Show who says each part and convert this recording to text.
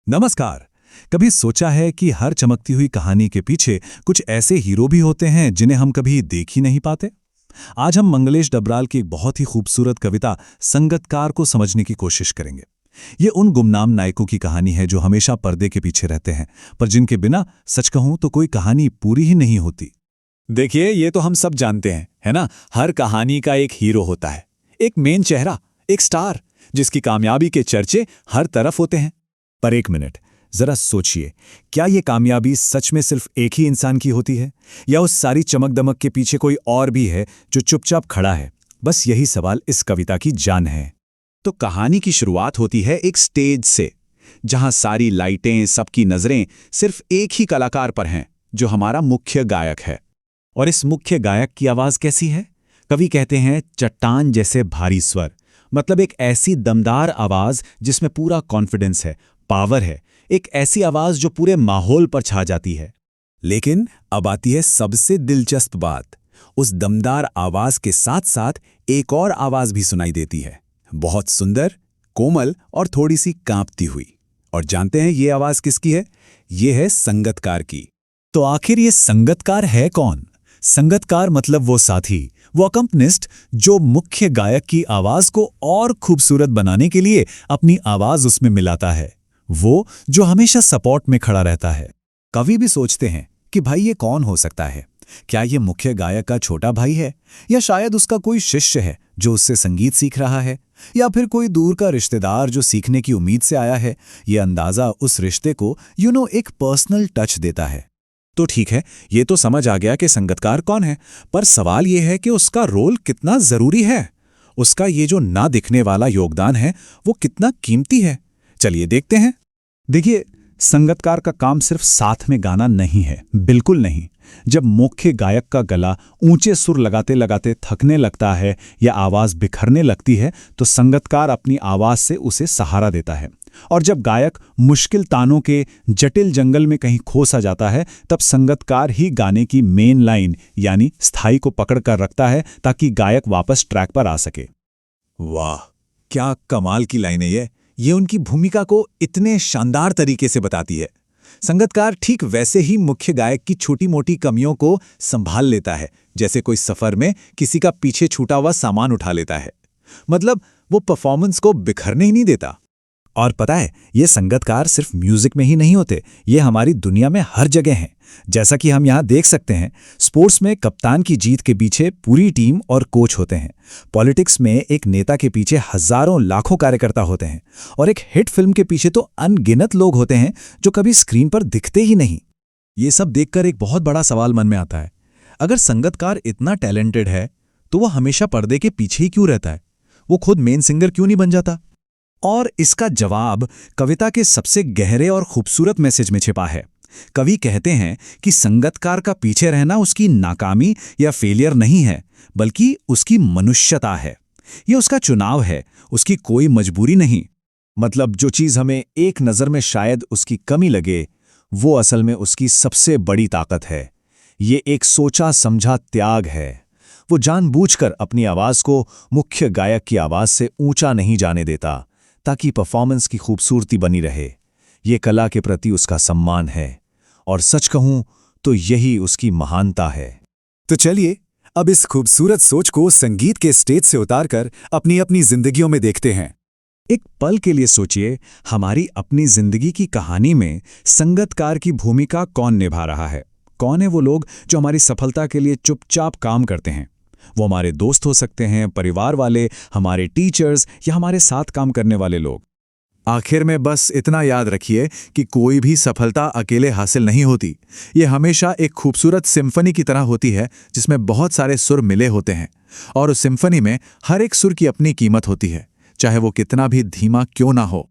Speaker 1: नमस्कार। कभी सोचा है कि हर चमकती हुई कहानी के पीछे कुछ ऐसे हीरो भी होते हैं जिन्हें हम कभी देख ही नहीं पाते। आज हम मंगलेश डबराल की एक बहुत ही खूबसूरत कविता संगतकार को समझने की कोशिश करेंगे। ये उन गुमनाम नायकों की कहानी है जो हमेशा पर्दे के पीछे रहते हैं, पर जिनके बिना सच कहूं तो कोई कहानी पूरी ही नहीं होती।
Speaker 2: देखिए, ये तो हम सब जानते हैं, है ना। हर कहानी का एक हीरो होता है, एक मेन चेहरा, एक स्टार, जिसकी कामयाबी के चर्चे हर तरफ होते हैं। पर एक मिनट, जरा सोचिए, क्या ये कामयाबी सच में सिर्फ एक ही इंसान की होती है, या उस सारी चमक दमक के पीछे कोई और भी है जो चुपचाप खड़ा है? बस यही सवाल इस कविता की जान है। तो कहानी की शुरुआत होती है एक स्टेज से, जहां सारी लाइटें, सबकी नजरें सिर्फ एक ही कलाकार पर हैं, जो हमारा मुख्य गायक है। और इस मुख्य गायक की आवाज कैसी है? कवि कहते हैं चट्टान जैसे भारी स्वर। मतलब एक ऐसी दमदार आवाज जिसमें पूरा कॉन्फिडेंस है, पावर है, एक ऐसी आवाज जो पूरे माहौल पर छा जाती है। लेकिन अब आती है सबसे दिलचस्प बात। उस दमदार आवाज के साथ साथ एक और आवाज भी सुनाई देती है, बहुत सुंदर, कोमल और थोड़ी सी कांपती हुई। और जानते हैं ये आवाज किसकी है? ये है संगतकार की। तो आखिर ये संगतकार है कौन? संगतकार मतलब वो साथी, वो अकम्पनिस्ट जो मुख्य गायक की आवाज को और खूबसूरत बनाने के लिए अपनी आवाज उसमें मिलाता है, वो जो हमेशा सपोर्ट में खड़ा रहता है। कवि भी सोचते हैं कि भाई ये कौन हो सकता है? क्या ये मुख्य गायक का छोटा भाई है, या शायद उसका कोई शिष्य है जो उससे संगीत सीख रहा है, या फिर कोई दूर का रिश्तेदार जो सीखने की उम्मीद से आया है? ये अंदाजा उस रिश्ते को एक पर्सनल टच देता है। तो ठीक है, ये तो समझ आ गया कि संगतकार कौन है, पर सवाल ये है कि उसका रोल कितना जरूरी है। उसका ये जो ना दिखने वाला योगदान है, वो कितना कीमती है। चलिए देखते हैं। देखिए, संगतकार का काम सिर्फ साथ में गाना नहीं है, बिल्कुल नहीं। जब मुख्य गायक का गला ऊंचे सुर लगाते लगाते थकने लगता है या आवाज बिखरने लगती है, तो संगतकार अपनी आवाज से उसे सहारा देता है। और जब गायक मुश्किल तानों के जटिल जंगल में कहीं खो सा जाता है, तब संगतकार ही गाने की मेन लाइन यानी स्थाई को पकड़ कर रखता है, ताकि गायक वापस ट्रैक पर आ सके। वाह, क्या कमाल की लाइन है ये उनकी भूमिका को इतने शानदार तरीके से बताती है। संगतकार ठीक वैसे ही मुख्य गायक की छोटी मोटी कमियों को संभाल लेता है, जैसे कोई सफर में किसी का पीछे छूटा हुआ सामान उठा लेता है। मतलब वो परफॉर्मेंस को बिखरने ही नहीं देता। और पता है, ये संगतकार सिर्फ म्यूजिक में ही नहीं होते, ये हमारी दुनिया में हर जगह हैं। जैसा कि हम यहाँ देख सकते हैं, स्पोर्ट्स में कप्तान की जीत के पीछे पूरी टीम और कोच होते हैं। पॉलिटिक्स में एक नेता के पीछे हजारों लाखों कार्यकर्ता होते हैं। और एक हिट फिल्म के पीछे तो अनगिनत लोग होते हैं जो कभी स्क्रीन पर दिखते ही नहीं। ये सब देखकर एक बहुत बड़ा सवाल मन में आता है, अगर संगतकार इतना टैलेंटेड है तो वो हमेशा पर्दे के पीछे ही क्यों रहता है? वो खुद मेन सिंगर क्यों नहीं बन जाता? और इसका जवाब कविता के सबसे गहरे और खूबसूरत मैसेज में छिपा है। कवि कहते हैं कि संगतकार का पीछे रहना उसकी नाकामी या फेलियर नहीं है, बल्कि उसकी मनुष्यता है। ये उसका चुनाव है, उसकी कोई मजबूरी नहीं। मतलब जो चीज़ हमें एक नज़र में शायद उसकी कमी लगे, वो असल में उसकी सबसे बड़ी ताकत है। ये एक सोचा समझा त्याग है। वो जानबूझकर अपनी आवाज़ को मुख्य गायक की आवाज़ से ऊंचा नहीं जाने देता, ताकि परफॉर्मेंस की खूबसूरती बनी रहे। ये कला के प्रति उसका सम्मान है, और सच कहूं तो यही उसकी महानता है। तो चलिए अब इस खूबसूरत सोच को संगीत के स्टेज से उतारकर अपनी अपनी जिंदगियों में देखते हैं। एक पल के लिए सोचिए, हमारी अपनी जिंदगी की कहानी में संगतकार की भूमिका कौन निभा रहा है? कौन है वो लोग जो हमारी सफलता के लिए चुपचाप काम करते हैं? वो हमारे दोस्त हो सकते हैं, परिवार वाले, हमारे टीचर्स, या हमारे साथ काम करने वाले लोग। आखिर में बस इतना याद रखिए कि कोई भी सफलता अकेले हासिल नहीं होती। ये हमेशा एक खूबसूरत सिम्फनी की तरह होती है, जिसमें बहुत सारे सुर मिले होते हैं, और उस सिम्फनी में हर एक सुर की अपनी कीमत होती है, चाहे वो कितना भी धीमा क्यों ना हो।